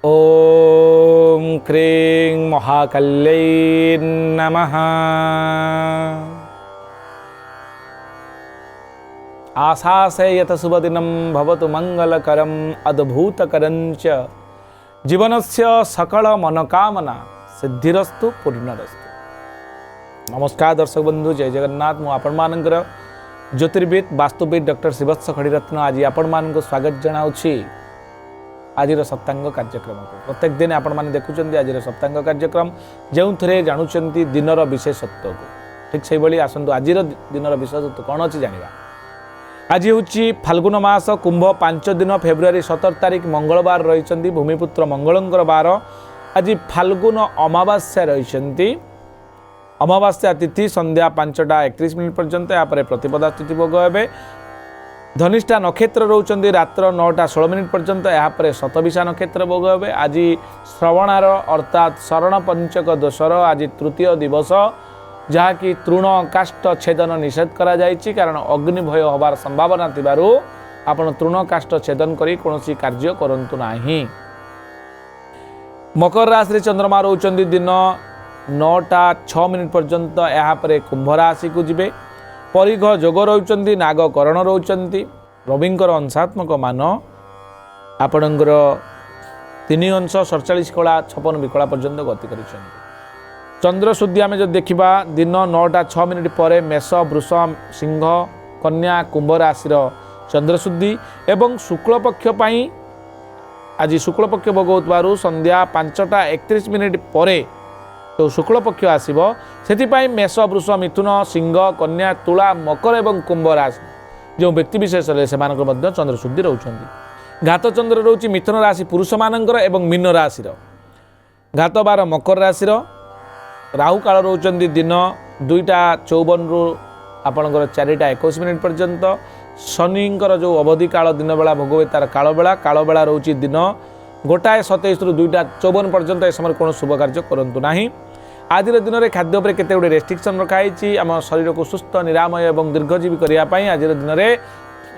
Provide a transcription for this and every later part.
ओम क्रीं महाकाल्यै नमः। आशासे यत शुभदिनं भवतु मंगलकरम् अद्भुतकरं च जीवनस्य सकल मनोकामना सिद्धिरस्तु पूर्णरस्तु। नमस्कार दर्शक बंधु, जय जगन्नाथ। मु आपण मानकर ज्योतिर्विद वास्तुविद डॉक्टर श्रीवत्स खड़ीरत्न आज आपण मान स्वागत जनाऊँगी आज सप्तांग कार्यक्रम को। प्रत्येक दिन आपण मैंने देखुं आज सप्तांग कार्यक्रम जो थे जानूँ दिनर विशेषत्व को। ठीक से भाई आसतु आज दिनर विशेषत्व कौन अच्छी जाना। आज हूँ फाल्गुन मास कुंभ 5 दिन फेब्रुआरी 17 तारिख मंगलवार रही भूमिपुत्र मंगलंकर बार। आज फाल्गुन अमावास्या रही। अमावास्या तिथि संध्या 5:31 पर्यंत। यापर प्रतिपदा तिथि भोग हे। धनिष्ठा नक्षत्र रोचंदी रात्र 9:16 पर्यंत। यापर शतभिषा नक्षत्र भोग हे। आज श्रवणार अर्थात शरण पंचक दोषर आज तृतीय दिवस, जहाँकि तृण काष्ठ छेदन निषेध करा जायछि। कारण अग्नि भय होबार संभावना थिबारु आपण तृण काष्ठ छेदन करी कोनोसी कार्य करंतु नाही। मकर राशि रे चंद्रमा रोचंदी दिन 9:06 पर्यंत। यापर कुंभ राशि को जिबे। परिघ जोग रोचंदी, नागकरण रोचंदी। रविंकर अंशात्मक मान आपणकर 3 अंश 47 कला 56 विकला पर्यंत गति करिसेंती। चंद्र शुद्धि आम जो देखा दिन 9:06 पर मेष वृष सिंह कन्या कुंभ राशि चंद्र शुद्धि एवं शुक्लपक्ष आज शुक्लपक्ष भोग होतबारु संध्या 5:31 पर तो शुक्लपक्ष आसब। से मेष वृष मिथुन सिंह कन्या तुला मकर एवं कुंभ राशि जो व्यक्ति विशेष से चंद्र शुद्धि रोचंदी। घात चंद्र रोची मिथुन राशि पुरुष मानकर एवं मीन राशि। घात 12 मकर राशि। राहु काल रोचंदी दिन 2:54 रु आपणकर 4:21 पर्यंत। शनिंकर जो अवधि काल दिन बेला भोग हुए तार काल बेला रोची दिन 1:27 रु 2:54 पर्यंत। ए समय कौन शुभ कार्य करंतु नाही। आज दिन में खाद्य पर केते गुडे रेस्ट्रिक्शन रखाई आम शरीर को सुस्थ निरामय और दीर्घजीवी करने। आज दिन में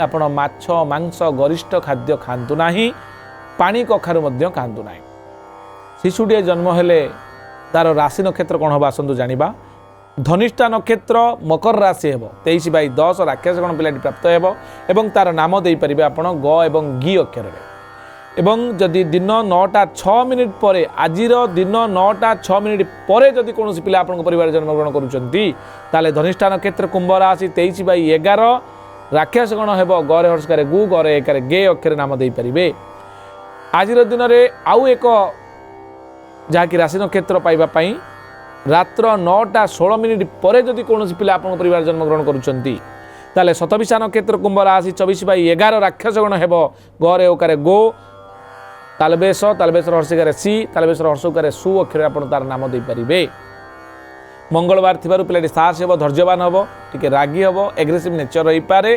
आपण माछ मांस गरिष्ठ खाद्य खातु नाही। पानी कखारु मध्य खातु नाही। शिशुटे जन्म हेले तार राशि नक्षत्र कौन हम आसतु जाना। धनिष्ठा नक्षत्र मकर राशि हे 23/10 राक्षस गण पिलाटी प्राप्त हो। तार नाम दे पारे आपण ग एवं गी अक्षर। एवं जदि दिन 9:06 पर आज दिन 9:06 पर जदि कौन पिला आप परिवार जन्मग्रहण करुँच धनिष्ठा नक्षत्र कुंभ राशि 23/11 राक्षस गण हे गरे हर्षकार गु गरे एकार गे अक्षर नाम दे पारे। आज दिन में आउ एक जहाँकि राशि नक्षत्र पाइबापी रात्र 9:16 पर जदि कौन पिला आप परिवार जन्मग्रहण करुँच शतभिषा नक्षत्र कुंभ राशि 24/11 राक्षस गण हे गरे ओकार गो तालबेश हर्षिकार सी तालबेश हर्षकार सु अक्षर आप तार नाम दे पारे। मंगलवार थिबारु पिलाटी साहस हे धैर्यवान हे टिके रागी हे एग्रेसिव नेचर रही पारे।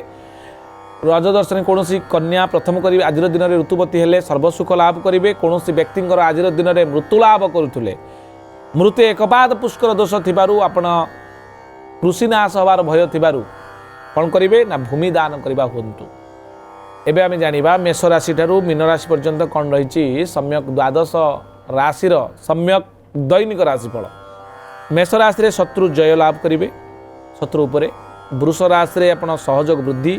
राजदर्शन कौन कन्या प्रथम करेंगे। आज दिन में ऋतुवती हेले सर्वसुख लाभ करेंगे। कौन व्यक्ति आज दिन में मृत्यु लाभ करुले। मृत्यु एकपाद पुष्कर दोष थिबारु आपण कृषिनाश हबार भय थिबारु कौन करेंगे ना भूमि दान करवा हूँ। एबे आम जानिबा मेष राशि ठारू मीन राशि पर्यंत कौन रही सम्यक द्वादश राशि सम्यक दैनिक राशिफल। मेष राशि रे शत्रु जय लाभ करेंगे शत्रु उपरे। वृष राशि रे आपण सहयोग वृद्धि।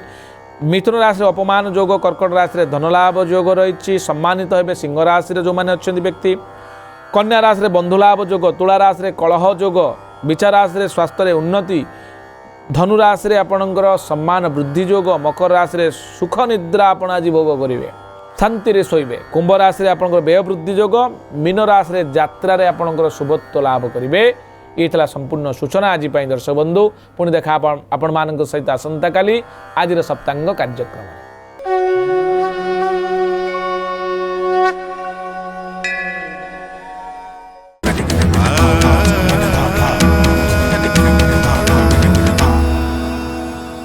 मिथुन राशि अपमान जोग। कर्कट राशि धनलाभ जोग रही सम्मानित हे। सिंह राशि जो मैंने अच्छा व्यक्ति। कन्या राशि बंधुलाभ जोग। तुला राशि कलह जोग। विचार राशि स्वास्थ्य उन्नति। धनु राशि आपणकर सम्मान वृद्धि जोग। मकर राशि सुख निद्रा आपण आज भोग करेंगे शांति शोबे। कुंभ राशि आपणकर व्यय वृद्धि जोग। मीन राशि यात्रा आपणकर शुभत्व लाभ करेंगे। ये संपूर्ण सूचना आज दर्शक बंधु। पुणी देखा आपण सहित आसंता काली आज सप्तांग कार्यक्रम।